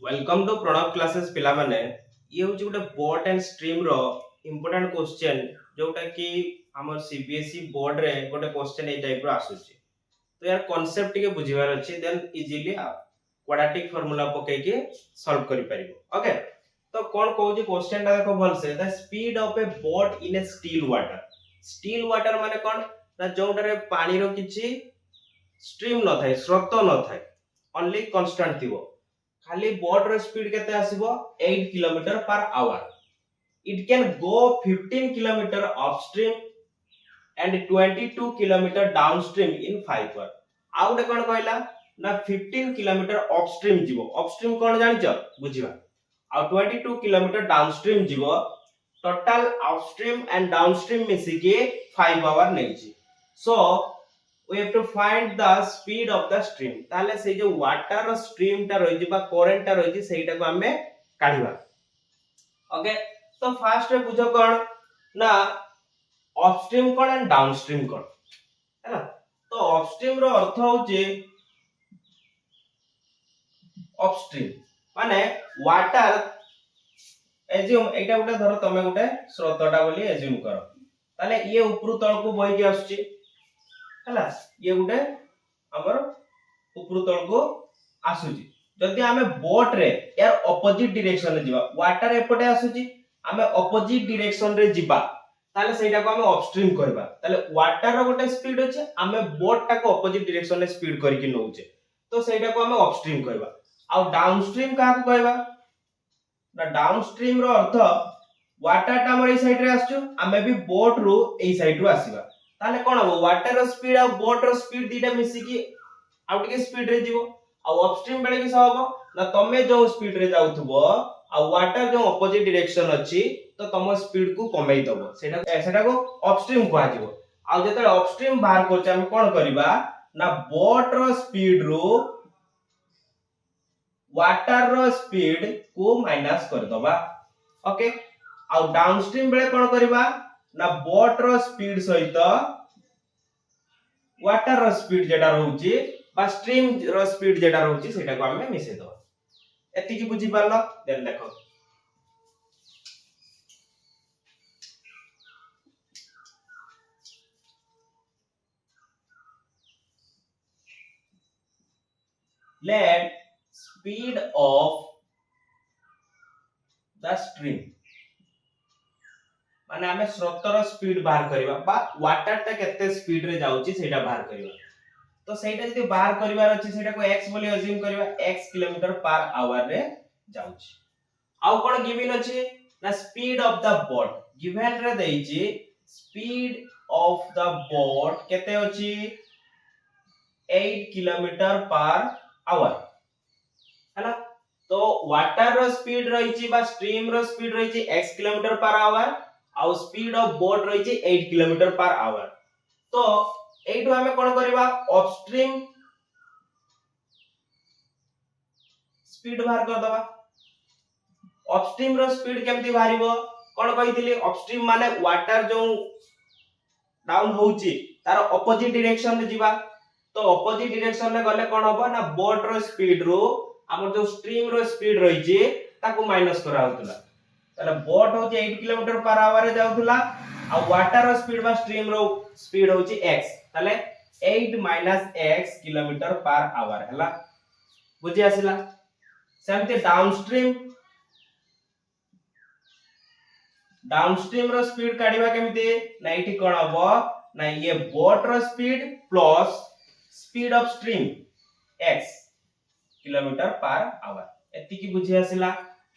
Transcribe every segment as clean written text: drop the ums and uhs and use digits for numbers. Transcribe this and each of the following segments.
Welcome to Pranav classes पिला माने ये होची गोटे बोट एंड स्ट्रीम रो इंपोर्टेंट क्वेश्चन जोटा कि हमर सीबीएसई बोर्ड रे गोटे क्वेश्चन ए टाइप रो आसुची। तो यार कांसेप्ट के बुझिबार अछि देन इजीली क्वाड्रेटिक फार्मूला पके के सॉल्व करि परिबो। ओके तो कोन कहूची क्वेश्चन ता देखो भल से the speed of A boat in A still water माने कोन ना जोटा रे पानी रो किछि स्ट्रीम न थाए स्रोत न थाए ओनली कांस्टेंट थिबो खाली बोट रो स्पीड केते आसीबो 8 kilometre per hour it can go 15 kilometre upstream and 22 kilometre downstream in 5 hour आउटे कोन कहला ना 15 किलोमीटर अपस्ट्रीम जीवो अपस्ट्रीम कोन जानिछ बुझिबा आ 22 किलोमीटर डाउनस्ट्रीम जीवो टोटल अपस्ट्रीम एंड डाउनस्ट्रीम मिसी के 5 आवर नैछि so we have to find the speed of the stream ताले से जो वाटर स्ट्रीम टा रहि बा करंट टा रहि सेटा को हमें काढिबा। ओके तो फास्ट रे बुझो कोन ना अपस्ट्रीम कोन एंड डाउनस्ट्रीम कोन है ना। तो अपस्ट्रीम रो अर्थ होचे अपस्ट्रीम माने वाटर एज्यूम एटा गोटे धरो तमे गोटे स्रोतटा बोली एज्यूम करो ताले ये ऊपर तळ को बहि के आछी हला ये गुटे हमर ऊपर तळ को आसुची जदी हमें बोट रे यार ऑपोजिट डायरेक्शन रे जीवा वाटर एपटे आसुची हमें ऑपोजिट डायरेक्शन रे जीवा ताले सेटा को हमें अपस्ट्रीम करबा ताले वाटर रो गोटे स्पीड अछि हमें बोट टा को ऑपोजिट डायरेक्शन रे स्पीड करिके नउचे तो सेटा को हमें अपस्ट्रीम करबा आ डाउनस्ट्रीम का को कहबा ना डाउनस्ट्रीम रो अर्थ वाटर टा हमर ए साइड रे आछू हमें भी बोट रो ए साइड रो आसीबा ताले कोन हो वाटर रो स्पीड आ बोट रो स्पीड दीटा मिसी की आउट के स्पीड रे जीवो आ अपस्ट्रीम बेले की सहबो ना तमे जो स्पीड रे जाउथबो आ वाटर जो ऑपोजिट डायरेक्शन अछि तो तम स्पीड को कमई दबो सेटा को अपस्ट्रीम कहा जीवो आ जते अपस्ट्रीम बाहर करछ हम कोन करबा ना बोट रो स्पीड रो वाटर रो स्पीड को माइनस कर दबा। ओके आ डाउनस्ट्रीम बेले कोन करबा ना बोट रो स्पीड सहित वाटर रो स्पीड जेटा रहउची बा स्ट्रीम रो स्पीड जेटा रहउची सेटा को हमें मिसे दो एति की बुझी पारलो देन देखो let speed of the stream माने हमें स्रोतर स्पीड बाहर करबा बा वाटर ता केते स्पीड रे जाउची सेटा बाहर करबा तो सेटा जदी बाहर करबार अछि सेटा को x बोली अज्यूम करबा x किलोमीटर पर आवर रे जाउची आउ कोन गिवन अछि ना speed of the boat given रे दैछि स्पीड ऑफ द बोट केते अछि 8 किलोमीटर पर आवर है ना। तो वाटर रो स्पीड रहिछि बा स्ट्रीम रो स्पीड रहिछि x किलोमीटर पर आवर आउ स्पीड ऑफ बोट रहिछि 8 किलोमीटर पर आवर तो एठो हमें कोन करबा अपस्ट्रीम स्पीड बाहर कर दबा अपस्ट्रीम रो स्पीड केमति बाहरिबो कोन कहितली अपस्ट्रीम माने वाटर जो डाउन होउची तार ऑपोजिट डायरेक्शन रे जीवा तो ऑपोजिट डायरेक्शन रे गले कोन होबो ना बोट रो स्पीड रो हमर जो स्ट्रीम रो स्पीड रहिछि ताको माइनस करा होतला ताले बोट होची 8 किलोमीटर पर आवर रे जाउथला आ वाटर रो स्पीड बा स्ट्रीम रो स्पीड होची x ताले 8 x किलोमीटर पर आवर हला बुझी आसिला सेमते डाउनस्ट्रीम रो स्पीड काढिबा केमिते ना इठी कोन हबो ना ये बोट रो speed plus speed of stream x kilometre per hour एति की बुझी आसिला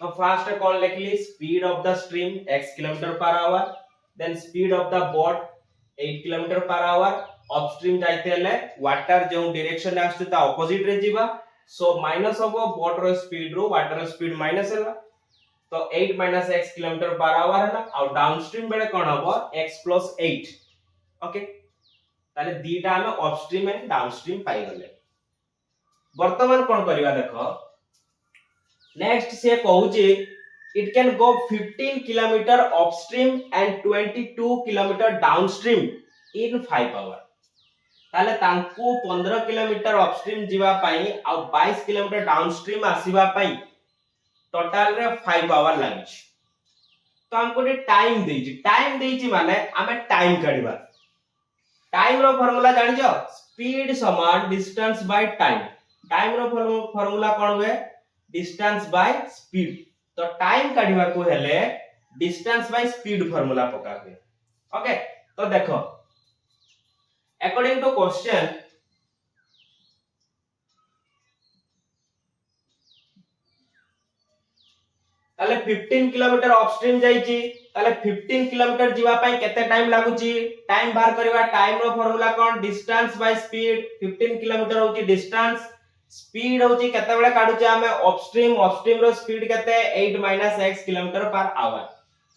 तो फर्स्ट कौन लिखली speed of the stream x kilometre per hour then speed of the boat 8 kilometre per hour upstream जाइते हले वाटर जो डायरेक्शन आस्तु ता ऑपोजिट रे जीवा सो माइनस होबो बोट रो स्पीड रो वाटर रो स्पीड माइनस हला तो 8 x किलोमीटर पर आवर हला और डाउनस्ट्रीम बेले कोन होबो x + 8 ओके ताले दीटा हम अपस्ट्रीम एंड डाउनस्ट्रीम पाई गले वर्तमान कोन करबा देखो नेक्स्ट से कहूची it can go 15 kilometer upstream and 22 kilometer downstream in 5 hour ताले तांको 15 किलोमीटर अपस्ट्रीम जीवा पाई आ 22 किलोमीटर डाउनस्ट्रीम आसीबा पाई टोटल रे 5 आवर लागी तो हमको टाइम देछि माने हमें टाइम काढिबा टाइम रो फार्मूला जानि जो स्पीड समान डिस्टेंस बाय टाइम रो फार्मूला कोन हुए डिस्टेंस बाय स्पीड तो टाइम काढिबा को हेले डिस्टेंस बाय स्पीड फार्मूला पका हुए ओके तो देखो अकॉर्डिंग टू क्वेश्चन ताले 15 किलोमीटर अपस्ट्रीम जाईची ताले 15 किलोमीटर जीवा पई केते टाइम लागुची टाइम बार करबा टाइम रो फार्मूला कोन डिस्टेंस बाय स्पीड 15 किलोमीटर होची डिस्टेंस स्पीड होची केते बेले काढुचे हमें अपस्ट्रीम रो स्पीड केते 8 x किलोमीटर पर आवर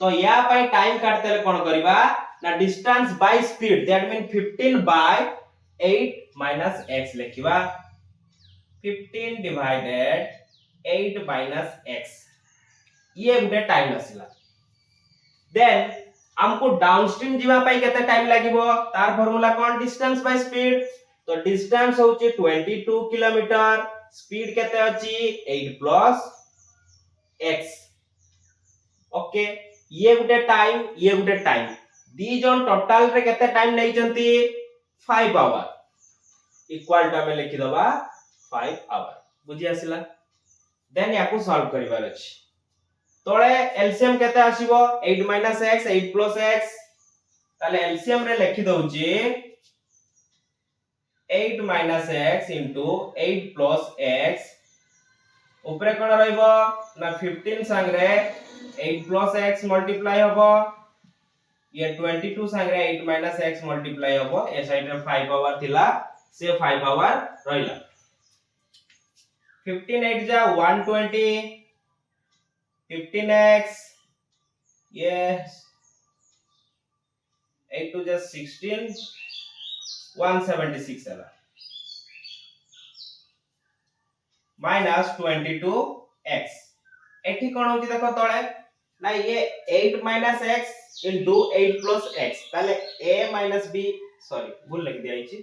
तो या पई टाइम काढतेले कोन करबा ना distance by speed that mean 15 by 8 x लिखिबा 15 डिवाइडेड 8 x ये गुटे टाइम आसिला देन हमको डाउनस्ट्रीम जीवा पई केते टाइम लागिवो तार फार्मूला कोन डिस्टेंस बाय स्पीड तो डिस्टेंस होची 22 किलोमीटर स्पीड केते अछि 8 प्लस x ओके ये गुटे टाइम दी जन टोटल रे केते टाइम नै जंती 5 आवर इक्वल टू में लिखि दबा 5 आवर बुझी आसिला देन याको सॉल्व करिवार अछि तोळे एलसीएम केते आसीबो 8 x 8 x ताले एलसीएम रे लिखि दउची 8 x 8 x ऊपर कोन रहइबो ना 15 संगरे 8 x मल्टीप्लाई होबो ये 22 संगरे 8 x मल्टीप्लाई होबो ए साइड रे 5 आवर थिला से 5 आवर रहिला 15 8 जा 120 15x yes 8 to just 16 176 है minus 22x एठी कोन होची देखो तळे ना ये 8 x into 8 plus x ताले a minus b सॉरी भूल लिख दिया छी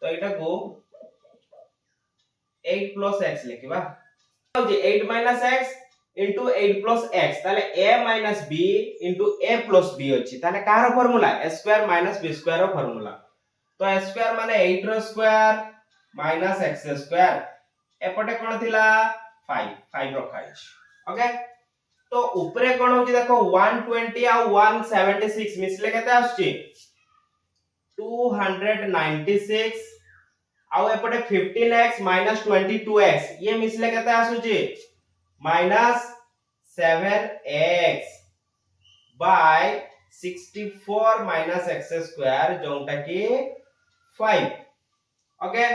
तो एटा को 8 plus x लिखिबा होची 8 x into 8 plus x ताले a minus b into a plus b अछि ताले कार formula a square minus b square रो फार्मूला तो a square माने 8 रो स्क्वायर minus x square एपटे कोन थिला 5 रखा अछि ओके तो ऊपरे कोन होची देखो 120 आ 176 मिसले केते आछी 296 आ एपटे 15x minus 22x ये मिसले केते आछुची minus 7x by 64 minus x square जोंटा की 5 ओके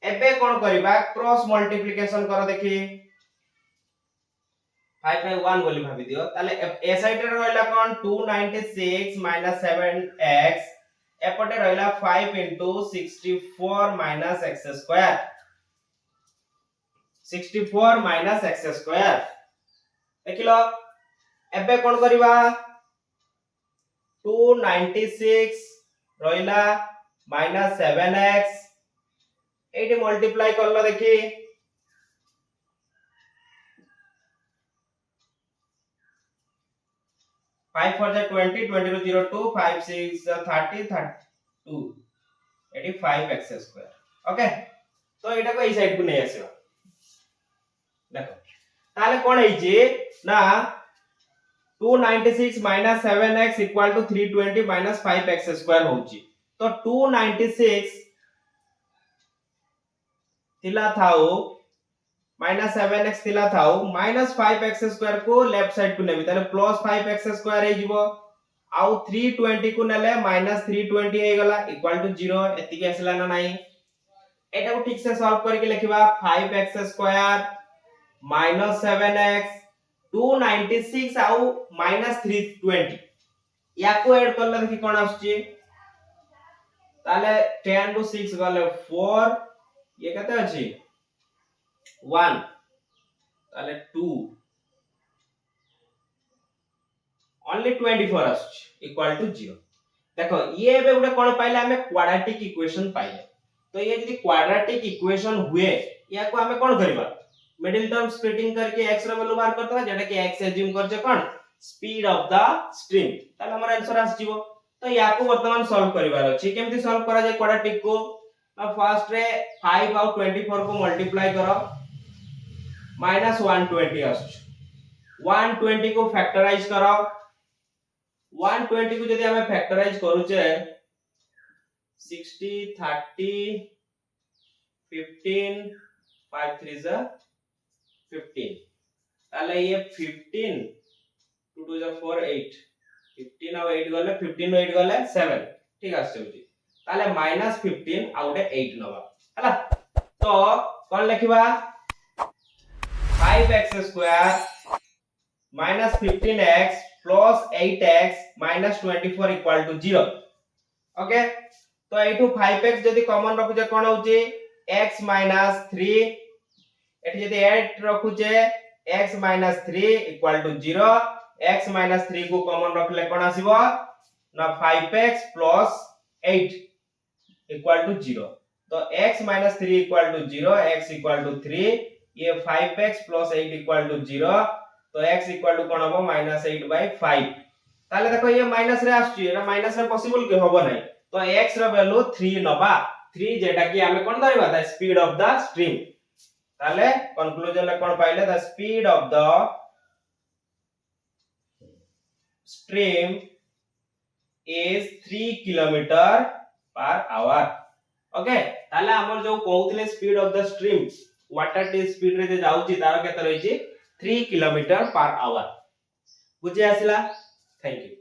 एबे कोन करबा क्रॉस मल्टीप्लिकेशन करो देखि 5 by 1 बोली भाबी दियो ताले ए साइड रे रहला कोन 296 minus 7x एपटे रहला 5 into 64 minus x square 64 minus x square देखिलो एबे कोन करबा 296 रहला minus 7x एटी मल्टीप्लाई करलो देखि 5 4 जा 20 20 रो 0 2 5 6 30 32 एटी 5x square ओके तो एटा को ई साइड को नै आसीबा देखो ताले कोन है जे ना 296 minus 7x equal to 320 minus 5x square होची तो 296 थिला थाओ minus 7x थिला थाओ minus 5x square को लेफ्ट साइड को नेबी ताले plus 5x square हे जीवो आउ 320 को नेले minus 320 हे गला equal to 0 एति के असला ना नाही एटा को ठीक से सॉल्व करके लिखिबा 5x square minus 7x 296 आउ minus 320 याको ऐड करले देखि कोन आछी ताले 10 to 6 गले 4 ये कते अछि 1 ताले 2 only 24 आछी इक्वल टू 0 देखो ये बे गुडे कोन पाइले हमें क्वाड्रेटिक इक्वेशन पाइले तो ये यदि क्वाड्रेटिक इक्वेशन हुए या को हमें कोन करबा मिडिल टर्म स्प्लिटिंग करके x रो वैल्यू बाहर करतबा जेटा कि x एज्यूम करजे कोन स्पीड ऑफ द स्ट्रीम ताले हमर आंसर आस जीवो तो याको वर्तमान सॉल्व करिवार अछि केमति सॉल्व करा जाय क्वाड्रेटिक को ना फर्स्ट रे 5 और 24 को मल्टीप्लाई करो -120 आछ 120 को फैक्टराइज करो 120 को यदि हमें फैक्टराइज करूचे 60 30 15 5 3 जा 15 ताले ये 15 2 2 जा 4 8 15 और 8 गले 15 8 गले 7 ठीक आछे होची ताले -15 आ उडे 8 नबा हला तो कोन लिखिबा 5x² -15x + 8x - 24 = 0 ओके तो एठू 5x जदी कॉमन रखुचे कोन होची x - 3 एठी जदी 8 रखुचे x - 3 = 0 x - 3 को कॉमन रखले कोन आसीबो ना 5x + 8 = 0 तो x - 3 = 0 x = 3 ये 5x + 8 = 0 तो x = कोन होबो -8/5 ताले देखो ये माइनस रे आछी एटा माइनस रे पॉसिबल के होबो नै तो x रो वैल्यू 3 नबा 3 जेटा कि हमें कोन धरिबा the speed of the stream ताले कंक्लूजन ले कोन पाइले the speed of the stream is 3 km/h okay ताले हमर जो कहउतले speed of the stream water टी स्पीड रे जे जाउची तार केते रहिची 3 km/h बुझे आसिला थैंक यू।